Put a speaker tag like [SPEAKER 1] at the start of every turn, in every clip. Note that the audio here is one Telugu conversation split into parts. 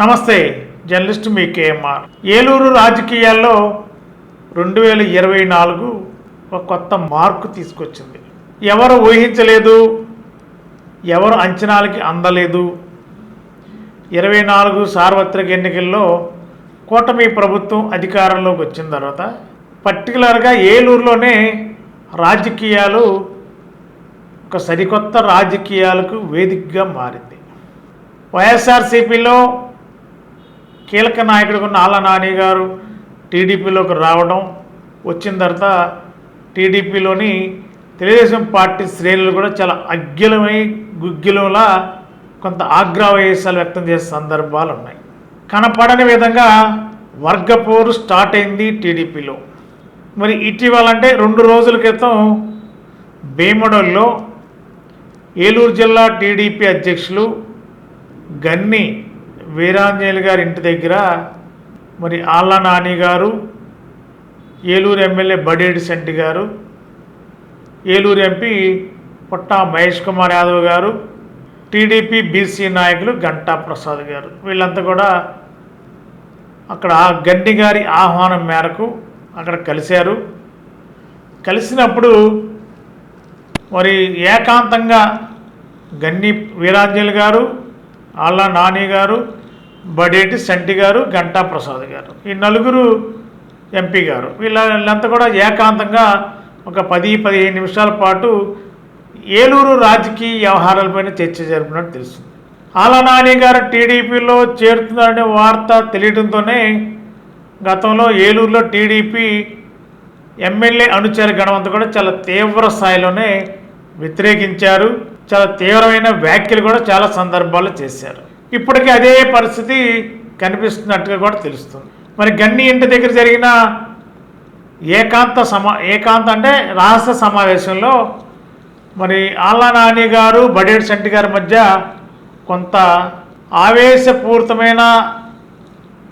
[SPEAKER 1] నమస్తే, జర్నలిస్ట్ మీ కేఎంఆర్. ఏలూరు రాజకీయాల్లో 2024 ఒక కొత్త మార్కు తీసుకొచ్చింది. ఎవరు ఊహించలేదు, ఎవరు అంచనాలకి అందలేదు. 24 సార్వత్రిక ఎన్నికల్లో కూటమి ప్రభుత్వం అధికారంలోకి వచ్చిన తర్వాత పర్టికులర్గా ఏలూరులోనే రాజకీయాలు ఒక సరికొత్త రాజకీయాలకు వేదికగా మారింది. వైఎస్ఆర్సీపీలో కీలక నాయకుడు ఆళ్ళ నాని గారు టీడీపీలోకి రావడం, వచ్చిన తర్వాత టీడీపీలోని తెలుగుదేశం పార్టీ శ్రేణులు కూడా చాలా అగ్గిలమై గుగ్గిలంలా కొంత ఆగ్రహవేశాలు వ్యక్తం చేసే సందర్భాలు ఉన్నాయి. కనపడని విధంగా వర్గపోరు స్టార్ట్ అయింది టీడీపీలో. మరి ఇటీవలంటే 2 రోజుల క్రితం భీమడోల్లో ఏలూరు జిల్లా టీడీపీ అధ్యక్షులు గన్ని వీరాంజనేయులు గారి ఇంటి దగ్గర మరి ఆళ్ళ నాని గారు, ఏలూరు ఎమ్మెల్యే బడేటి శెట్టి గారు, ఏలూరు ఎంపీ పుట్టా మహేష్ కుమార్ యాదవ్ గారు, టీడీపీ బీసీ నాయకులు గంటా ప్రసాద్ గారు, వీళ్ళంతా కూడా అక్కడ గన్ని గారి ఆహ్వానం మేరకు అక్కడ కలిశారు. కలిసినప్పుడు మరి ఏకాంతంగా గన్ని వీరాంజనేయులు గారు, ఆళ్ళ నాని గారు, బడేటి శెట్టి గారు, గంటా ప్రసాద్ గారు, ఈ 4 ఎంపీ గారు, వీళ్ళంతా కూడా ఏకాంతంగా ఒక 10-15 నిమిషాల పాటు ఏలూరు రాజకీయ వ్యవహారాలపైన చర్చ జరిపినట్టు తెలుస్తుంది. ఆళ్ళ నాని గారు టీడీపీలో చేరుతున్నారనే వార్త తెలియడంతోనే గతంలో ఏలూరులో టీడీపీ ఎమ్మెల్యే అనుచర గణమంతా కూడా చాలా తీవ్ర స్థాయిలోనే వ్యతిరేకించారు. చాలా తీవ్రమైన వ్యాఖ్యలు కూడా చాలా సందర్భాల్లో చేశారు. ఇప్పటికీ అదే పరిస్థితి కనిపిస్తున్నట్టుగా కూడా తెలుస్తుంది. మరి గన్ని ఇంటి దగ్గర జరిగిన ఏకాంత అంటే రహస్య సమావేశంలో మరి ఆళ్ళ నాని గారు, బడేటి శెట్టి గారి మధ్య కొంత ఆవేశపూరితమైన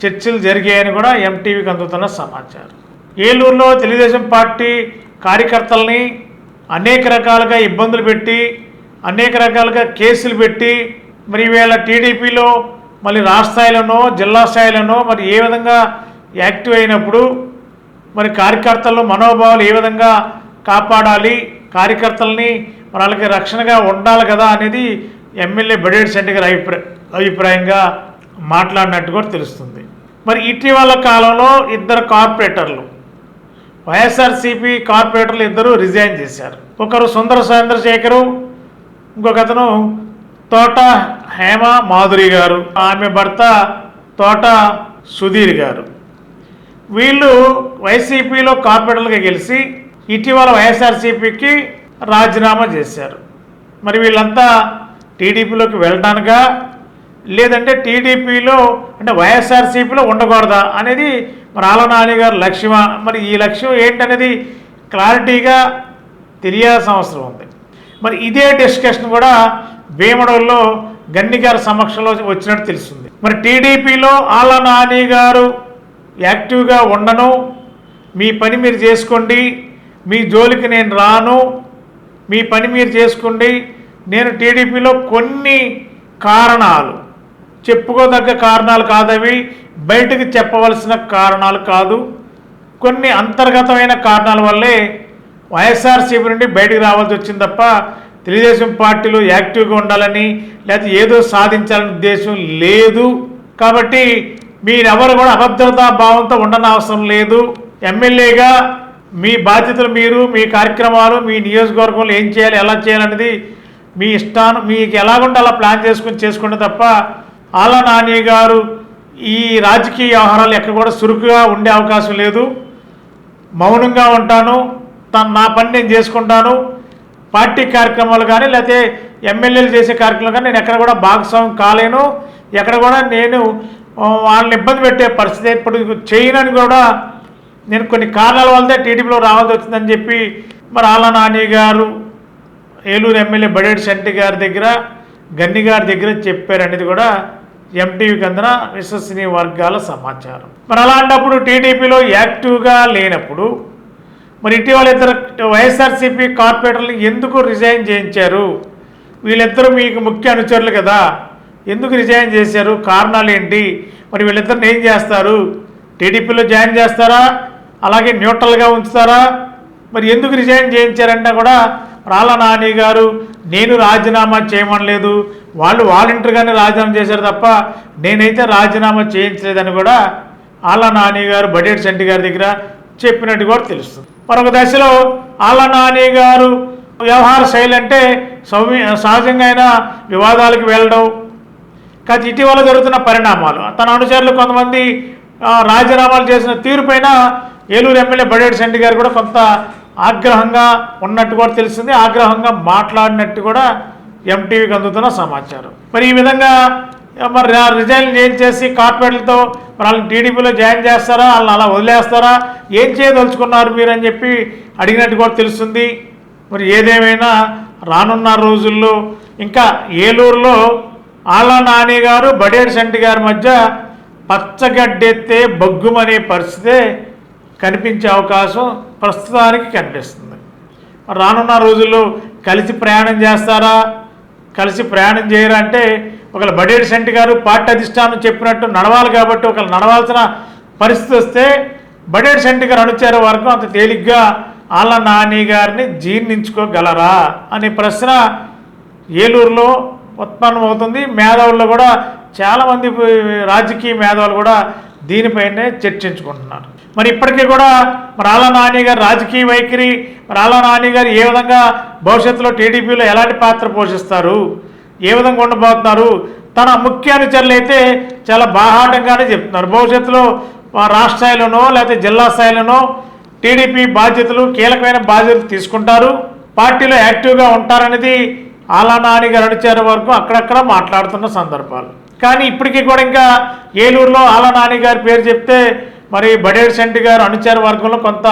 [SPEAKER 1] చర్చలు జరిగాయని కూడా ఎంటీవీకి అందుతున్న సమాచారం. ఏలూరులో తెలుగుదేశం పార్టీ కార్యకర్తల్ని అనేక రకాలుగా ఇబ్బందులు పెట్టి, అనేక రకాలుగా కేసులు పెట్టి, మరి వీళ్ళ టీడీపీలో మళ్ళీ రాష్ట్ర స్థాయిలోనో జిల్లా స్థాయిలోనో మరి ఏ విధంగా యాక్టివ్ అయినప్పుడు మరి కార్యకర్తల్లో మనోభావాలు ఏ విధంగా కాపాడాలి, కార్యకర్తల్ని మరి వాళ్ళకి రక్షణగా ఉండాలి కదా అనేది ఎమ్మెల్యే బడేటి శెట్టి గారి అభిప్రాయంగా మాట్లాడినట్టు కూడా తెలుస్తుంది. మరి ఇటీవల కాలంలో 2 కార్పొరేటర్లు, వైఎస్ఆర్సీపీ కార్పొరేటర్లు 2 రిజైన్ చేశారు. ఒకరు సుందర చంద్రశేఖరు, ఇంకొక అతను తోట హేమ మాధురి గారు, ఆమె భర్త తోట సుధీర్ గారు. వీళ్ళు వైసీపీలో కార్పొరేటర్లుగా గెలిచి ఇటీవల వైఎస్ఆర్సీపీకి రాజీనామా చేశారు. మరి వీళ్ళంతా టీడీపీలోకి వెళ్ళడానికా లేదంటే టీడీపీలో అంటే వైఎస్ఆర్సీపీలో ఉండకూడదా అనేది మరి ఆళ్ళ నాని గారి లక్ష్యమా? మరి ఈ లక్ష్యం ఏంటనేది క్లారిటీగా తెలియాల్సిన అవసరం ఉంది. మరి ఇదే డిస్కషన్ కూడా భీమడోల్లో గన్ని గారి సమక్షంలో వచ్చినట్టు తెలుస్తుంది. మరి టీడీపీలో ఆళ్ళ నాని గారు యాక్టివ్గా ఉండను, మీ పని మీరు చేసుకోండి, మీ జోలికి నేను రాను, మీ పని మీరు చేసుకోండి, నేను టీడీపీలో కొన్ని కారణాలు, చెప్పుకోదగ్గ కారణాలు కాదవి, బయటకు చెప్పవలసిన కారణాలు కాదు, కొన్ని అంతర్గతమైన కారణాల వల్లే వైఎస్ఆర్సీపీ నుండి బయటకు రావాల్సి వచ్చింది తప్ప తెలుగుదేశం పార్టీలో యాక్టివ్గా ఉండాలని లేకపోతే ఏదో సాధించాలనే ఉద్దేశం లేదు. కాబట్టి మీరెవరు కూడా అభద్రతా భావంతో ఉండనవసరం లేదు. ఎమ్మెల్యేగా మీ బాధ్యతలు మీరు, మీ కార్యక్రమాలు, మీ నియోజకవర్గంలో ఏం చేయాలి, ఎలా చేయాలనేది మీ ఇష్టాన్ని మీకు ఎలాగుంటే అలా ప్లాన్ చేసుకుంటే తప్ప ఆళ్ళ నాని గారు ఈ రాజకీయ వ్యవహారాలు ఎక్కడ కూడా చురుకుగా ఉండే అవకాశం లేదు. మౌనంగా ఉంటాను, నా పని నేను చేసుకుంటాను, పార్టీ కార్యక్రమాలు కానీ లేకపోతే ఎమ్మెల్యేలు చేసే కార్యక్రమాలు కానీ నేను ఎక్కడ కూడా భాగస్వామ్యం కాలేను, ఎక్కడ కూడా నేను వాళ్ళని ఇబ్బంది పెట్టే పరిస్థితి ఇప్పుడు చేయనని కూడా నేను కొన్ని కారణాల వల్లే టీడీపీలో రావాల్సి వచ్చిందని చెప్పి మరి ఆళ్ళ నాని గారు ఏలూరు ఎమ్మెల్యే బడేటి శెట్టి గారి దగ్గర, గన్ని గారి దగ్గర చెప్పారనేది కూడా ఎంటీవీకి అందిన విశ్వసనీయ వర్గాల సమాచారం. మరి అలాంటప్పుడు టీడీపీలో యాక్టివ్గా లేనప్పుడు మరి ఇటీవల 2 వైఎస్ఆర్సీపీ కార్పొరేటర్లు ఎందుకు రిజైన్ చేయించారు? వీళ్ళిద్దరూ మీకు ముఖ్య అనుచరులు కదా, ఎందుకు రిజైన్ చేశారు, కారణాలు ఏంటి, మరి వీళ్ళిద్దరిని ఏం చేస్తారు, టీడీపీలో జాయిన్ చేస్తారా, అలాగే న్యూట్రల్గా ఉంచుతారా, మరి ఎందుకు రిజైన్ చేయించారంటే కూడా ఆళ్ళ నాని గారు నేను రాజీనామా చేయమనలేదు, వాళ్ళు వాలంటీర్గానే రాజీనామా చేశారు తప్ప నేనైతే రాజీనామా చేయించలేదని కూడా ఆళ్ళ నాని గారు బడేటి చంటి గారి దగ్గర చెప్పినట్టు కూడా తెలుస్తుంది. మరొక దశలో ఆళ్ళ నాని గారు వ్యవహార శైలి అంటే సహజంగా అయినా వివాదాలకు వెళ్ళడం, కాదు ఇటీవల జరుగుతున్న పరిణామాలు, తన అనుచరులు కొంతమంది రాజీనామాలు చేసిన తీరుపైన ఏలూరు ఎమ్మెల్యే బడేటి చంటి గారు కూడా కొంత ఆగ్రహంగా ఉన్నట్టు కూడా తెలిసింది, ఆగ్రహంగా మాట్లాడినట్టు కూడా ఎంటీవీకి అందుతున్న సమాచారం. మరి ఈ విధంగా మరి రిజైన్ చేసి కార్పొరేట్లతో మరి వాళ్ళని టీడీపీలో జాయిన్ చేస్తారా, వాళ్ళని అలా వదిలేస్తారా, ఏం చేయదలుచుకున్నారు మీరు అని చెప్పి అడిగినట్టు కూడా తెలుస్తుంది. మరి ఏదేమైనా రానున్న రోజుల్లో ఇంకా ఏలూరులో ఆళ్ళ నాని గారు బడేటి చంటి గారి మధ్య పచ్చగడ్డెత్తే బగ్గుమనే పరిస్థితే కనిపించే అవకాశం ప్రస్తుతానికి కనిపిస్తుంది. రానున్న రోజుల్లో కలిసి ప్రయాణం చేస్తారా, కలిసి ప్రయాణం చేయరా అంటే ఒకవేళ బడేటి చంటి గారు పార్టీ అధిష్టానం చెప్పినట్టు నడవాలి కాబట్టి ఒకవేళ నడవాల్సిన పరిస్థితి వస్తే బడేటి చంటి గారు అనుచర వర్గం అంత తేలిగ్గా ఆళ్ళ నాని గారిని జీర్ణించుకోగలరా అనే ప్రశ్న ఏలూరులో ఉత్పన్నమవుతుంది. మేధావుల్లో కూడా చాలామంది రాజకీయ మేధావులు కూడా దీనిపైనే చర్చించుకుంటున్నారు. మరి ఇప్పటికీ కూడా మరి ఆళ్ళ నాని గారి రాజకీయ వైఖరి, మరి ఆళ్ళ నాని గారు ఏ విధంగా భవిష్యత్తులో టీడీపీలో ఎలాంటి పాత్ర పోషిస్తారు, ఏ విధంగా ఉండబోతున్నారు, తన ముఖ్య అనుచరులు అయితే చాలా బాహాటంగానే చెప్తున్నారు. భవిష్యత్తులో రాష్ట్ర స్థాయిలోనో లేకపోతే జిల్లా స్థాయిలోనో టీడీపీ బాధ్యతలు, కీలకమైన బాధ్యతలు తీసుకుంటారు, పార్టీలో యాక్టివ్గా ఉంటారనేది ఆళ్ళ నాని గారు అనుచర వరకు అక్కడక్కడ మాట్లాడుతున్న సందర్భాలు. కానీ ఇప్పటికీ కూడా ఇంకా ఏలూరులో ఆళ్ళ నాని గారి పేరు చెప్తే మరి బడేటి చంటి గారు అనుచర వర్గంలో కొంత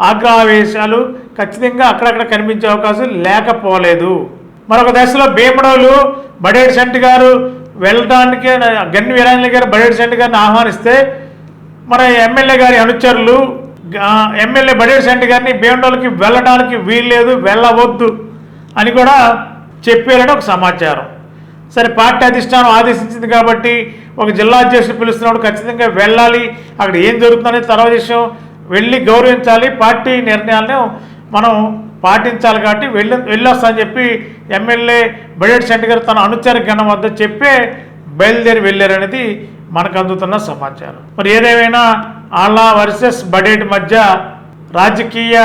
[SPEAKER 1] ఆగ్రహావేశాలు ఖచ్చితంగా అక్కడక్కడ కనిపించే అవకాశం లేకపోలేదు. మరొక దశలో భీమడోలు బడేటి చంటి గారు వెళ్ళడానికి గన్ని వీరాంజలి గారు బడేటి చంటి గారిని ఆహ్వానిస్తే మరి ఎమ్మెల్యే గారి అనుచరులు ఎమ్మెల్యే బడేటి చంటి గారిని భీమడోలుకి వెళ్ళడానికి వీల్లేదు, వెళ్ళవద్దు అని కూడా చెప్పారని ఒక సమాచారం. సరే పార్టీ అధిష్టానం ఆదేశించింది కాబట్టి ఒక జిల్లా అధ్యక్షుడు పిలుస్తున్నప్పుడు ఖచ్చితంగా వెళ్ళాలి, అక్కడ ఏం జరుగుతుందనే తర్వాత విషయం వెళ్ళి గౌరవించాలి, పార్టీ నిర్ణయాలను మనం పాటించాలి కాబట్టి వెళ్ళొస్తామని చెప్పి ఎమ్మెల్యే బడేటి చంటి గారు తన అనుచర గణం వద్ద చెప్పే బయలుదేరి వెళ్ళారనేది మనకు అందుతున్న సమాచారం. మరి ఏదేమైనా ఆళ్ళ వర్సెస్ బడేటి మధ్య రాజకీయ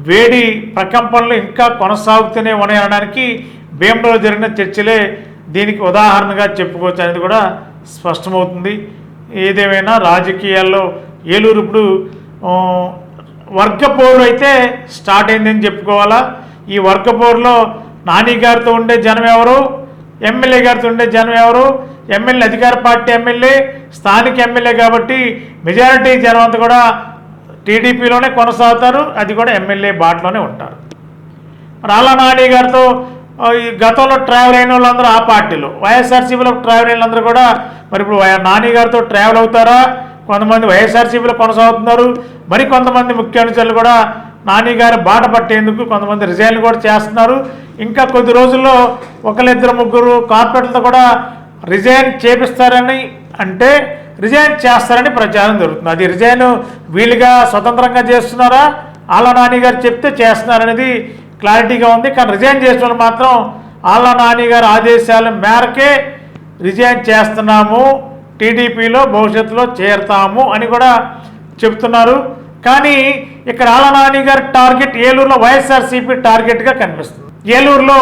[SPEAKER 1] వేడి ప్రకంపనలు ఇంకా కొనసాగుతూనే ఉన్నాయనడానికి భీమడోలో జరిగిన చర్చలే దీనికి ఉదాహరణగా చెప్పుకోవచ్చు అనేది కూడా స్పష్టమవుతుంది. ఏదేమైనా రాజకీయాల్లో ఏలూరు ఇప్పుడు వర్గపోరు అయితే స్టార్ట్ అయిందని చెప్పుకోవాలా. ఈ వర్గపోరులో నాని గారితో ఉండే జనం ఎవరు, ఎమ్మెల్యే గారితో ఉండే జనం ఎవరు, ఎమ్మెల్యే అధికార పార్టీ ఎమ్మెల్యే, స్థానిక ఎమ్మెల్యే కాబట్టి మెజారిటీ జనం అంతా కూడా టీడీపీలోనే కొనసాగుతారు, అది కూడా ఎమ్మెల్యే బాటలోనే ఉంటారు. ఆళ్ళ నాని గారితో గతంలో ట్రావెల్ అయిన వాళ్ళందరూ ఆ పార్టీలో, వైఎస్ఆర్సీపీలో ట్రావెల్ అయిన వాళ్ళందరూ కూడా మరి ఇప్పుడు నాని గారితో ట్రావెల్ అవుతారా, కొంతమంది వైఎస్ఆర్సీపీలో కొనసాగుతున్నారు, మరి కొంతమంది ముఖ్య అనుచరులు కూడా నాని గారి బాట పట్టేందుకు కొంతమంది రిజైన్లు కూడా చేస్తున్నారు. ఇంకా కొద్ది రోజుల్లో ఒకరిద్దరు ముగ్గురు కార్పొరేట్లతో కూడా రిజైన్ చేపిస్తారని అంటే రిజైన్ చేస్తారని ప్రచారం జరుగుతుంది. అది రిజైన్ వీలుగా స్వతంత్రంగా చేస్తున్నారా, ఆళ్ళ నాని గారు చెప్తే చేస్తున్నారనేది క్లారిటీగా ఉంది. కానీ రిజైన్ చేసిన మాత్రం ఆళ్ళ నాని గారి ఆదేశాల మేరకే రిజైన్ చేస్తున్నాము, టీడీపీలో భవిష్యత్తులో చేరతాము అని కూడా చెప్తున్నారు. కానీ ఇక్కడ ఆళ్ళ నాని గారి టార్గెట్ ఏలూరులో వైఎస్ఆర్సీపీ టార్గెట్గా కనిపిస్తుంది. ఏలూరులో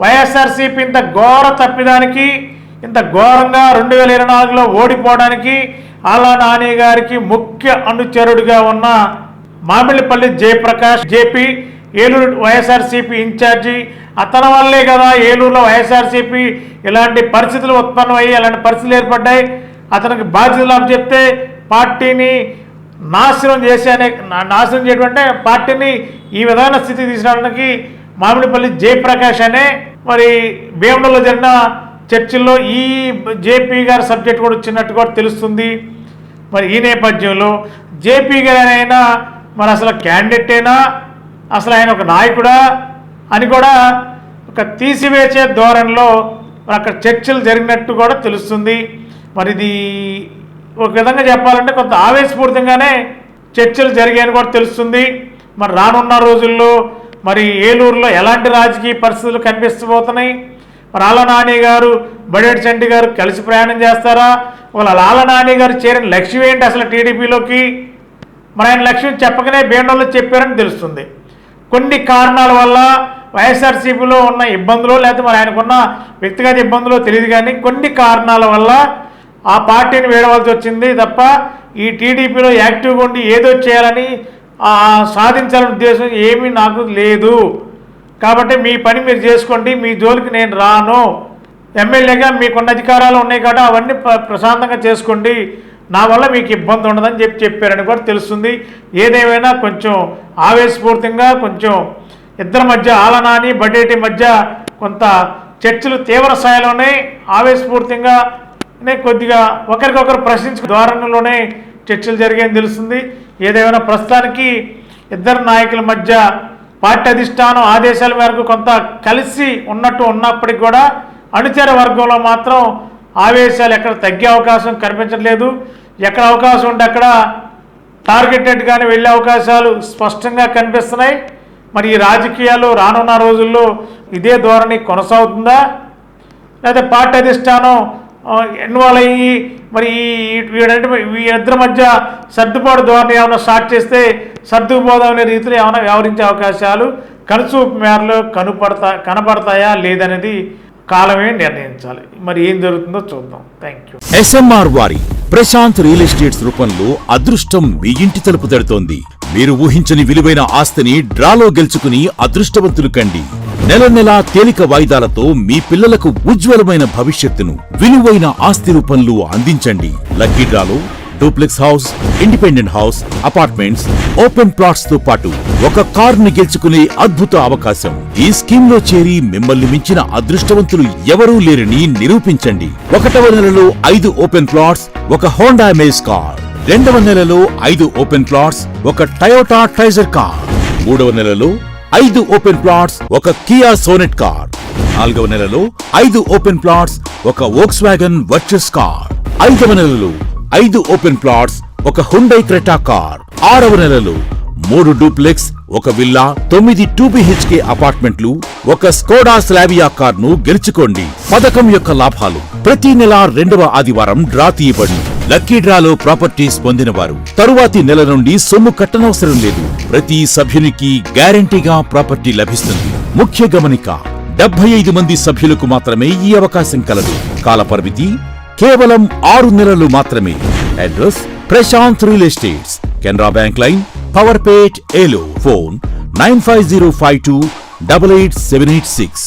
[SPEAKER 1] వైఎస్ఆర్సీపీ ఇంత ఘోర తప్పిదానికి, ఇంత ఘోరంగా 2024లో ఓడిపోవడానికి ఆళ్ళ నాని గారికి ముఖ్య అనుచరుడిగా ఉన్న మామిళ్ళపల్లి జయప్రకాష్ జేపీ ఏలూరు వైఎస్ఆర్సీపీ ఇన్ఛార్జి, అతని వల్లే కదా ఏలూరులో వైఎస్ఆర్సీపీ ఇలాంటి పరిస్థితులు ఉత్పన్నమయ్యి అలాంటి పరిస్థితులు ఏర్పడ్డాయి. అతనికి బాధ్యతలు చెప్తే పార్టీని నాశనం చేయటువంటి పార్టీని ఈ విధమైన స్థితి తీసుకురావడానికి మామిడిపల్లి జయప్రకాష్ అనే మరి భీమడోలో జరిగిన చర్చల్లో ఈ జేపీ గారి సబ్జెక్ట్ కూడా వచ్చినట్టు కూడా తెలుస్తుంది. మరి ఈ నేపథ్యంలో జేపీ గారు అయినా మరి అసలు క్యాండిడేటేనా, అసలు ఆయన ఒక నాయకుడా అని కూడా ఒక తీసివేసే ధోరణిలో మరి అక్కడ చర్చలు జరిగినట్టు కూడా తెలుస్తుంది. మరి ఇది ఒక విధంగా చెప్పాలంటే కొంత ఆవేశపూరితంగానే చర్చలు జరిగాయని కూడా తెలుస్తుంది. మరి రానున్న రోజుల్లో మరి ఏలూరులో ఎలాంటి రాజకీయ పరిస్థితులు కనిపిస్తబోతున్నాయి? మరి ఆళ్ళ నాని గారు బడేటి చంటి గారు కలిసి ప్రయాణం చేస్తారా? వాళ్ళ ఆళ్ళ నాని గారు చేరిన లక్ష్యం ఏంటి అసలు టీడీపీలోకి? మరి ఆయన లక్ష్యం చెప్పకనే బేండోళ్ళు చెప్పారని తెలుస్తుంది. కొన్ని కారణాల వల్ల వైఎస్ఆర్సీపీలో ఉన్న ఇబ్బందులు లేకపోతే మరి ఆయనకున్న వ్యక్తిగత ఇబ్బందులు తెలియదు, కానీ కొన్ని కారణాల వల్ల ఆ పార్టీని వేయవలసి వచ్చింది తప్ప ఈ టీడీపీలో యాక్టివ్గా ఉండి ఏదో చేయాలని సాధించాలనే ఉద్దేశం ఏమీ నాకు లేదు. కాబట్టి మీ పని మీరు చేసుకోండి, మీ జోలికి నేను రాను, ఎమ్మెల్యేగా మీకున్న అధికారాలు ఉన్నాయి కాబట్టి అవన్నీ ప్రశాంతంగా చేసుకోండి, నా వల్ల మీకు ఇబ్బంది ఉండదని చెప్పారని కూడా తెలుస్తుంది. ఏదేమైనా కొంచెం ఆవేశపూరితంగా కొంచెం ఇద్దరి మధ్య ఆళ్ళ నాని బడేటి మధ్య కొంత చర్చలు తీవ్ర స్థాయిలోనే ఆవేశపూరితంగానే కొద్దిగా ఒకరికొకరు ప్రశ్నించే ధోరణిలోనే చర్చలు జరిగాయని తెలుస్తుంది. ఏదేమైనా ప్రస్తుతానికి ఇద్దరు నాయకుల మధ్య పార్టీ అధిష్టానం ఆదేశాల మేరకు కొంత కలిసి ఉన్నప్పటికీ కూడా అనుచర వర్గంలో మాత్రం ఆవేశాలు ఎక్కడ తగ్గే అవకాశం కనిపించట్లేదు. ఎక్కడ అవకాశం ఉంటే అక్కడ టార్గెటెడ్గానే వెళ్ళే అవకాశాలు స్పష్టంగా కనిపిస్తున్నాయి. మరి ఈ రాజకీయాలు రానున్న రోజుల్లో ఇదే ధోరణి కొనసాగుతుందా, లేదా పార్టీ అధిష్టానం ఇన్వాల్వ్ అయ్యి మరి వీరిద్దరి మధ్య సర్దుబాటు ధోరణి ఏమైనా స్టార్ట్ చేస్తే సర్దుకుపోదామనే రీతిలో ఏమైనా వ్యవహరించే అవకాశాలు కనుచూపు మేరలో కనబడతాయా లేదనేది కాలమే నిర్ణయించాలి. మరి ఏం జరుగుతుందో చూద్దాం. Thank you.
[SPEAKER 2] SMR వారి ప్రశాంత్ రియల్ ఎస్టేట్స్ రూపంలో అదృష్టం మీ ఇంటి తలుపు తడుతోంది. మీరు ఊహించని విలువైన ఆస్తిని డ్రాలో గెలుచుకుని అదృష్టవంతులు కండి. నెల నెలా తేలిక వాయిదాలతో మీ పిల్లలకు ఉజ్వలమైన భవిష్యత్తును విలువైన ఆస్తి రూపంలో అందించండి. లక్కీ డ్రాలో duplex house, independent house, apartments, open plots తో పాటు ఒక కారుని గెలుచుకునే అద్భుత అవకాశం. ఈ స్కీమ్ లో చేరి మిమ్మల్ని మించిన అదృష్టవంతులు ఎవరూ లేరని నిరూపించండి. 1వ నెలలో 5 ఓపెన్ ప్లాట్స్, ఒక హోండా అమేజ్ కార్. 2వ నెలలో 5 ఓపెన్ ప్లాట్స్, ఒక టయోటా ట్రైజర్ కార్. 3వ నెలలో 5 ఓపెన్ ప్లాట్స్, ఒక కియా సోనెట్ కార్. 4వ నెలలో 5 ఓపెన్ ప్లాట్స్, ఒక వోక్స్వాగన్ వర్చస్ కార్. 5వ నెలలో 5 ఓపెన్ ప్లాట్స్, ఒక హుండై క్రెటా కార్. 6వ నెలలో 3 డూప్లెక్స్, ఒక విల్లా, 9 2BHK అపార్ట్మెంట్లు, ఒక స్కోడా స్లావియా కార్ ను గెలుచుకోండి. పథకం యొక్క లాభాలు: ప్రతి నెల 2వ ఆదివారం డ్రా తీయబడి లక్కీ డ్రాలో ప్రాపర్టీస్ పొందిన వారు తరువాతి నెల నుండి సొమ్ము కట్టనవసరం లేదు. ప్రతి సభ్యునికి గ్యారంటీగా ప్రాపర్టీ లభిస్తుంది. ముఖ్య గమనిక: 75 మంది సభ్యులకు మాత్రమే ఈ అవకాశం కలదు. కాల పరిమితి కేవలం 6 నెలలు మాత్రమే. Address: Prashant real estates, Canara bank line, Powerpet, Eluru. Phone 9505288786.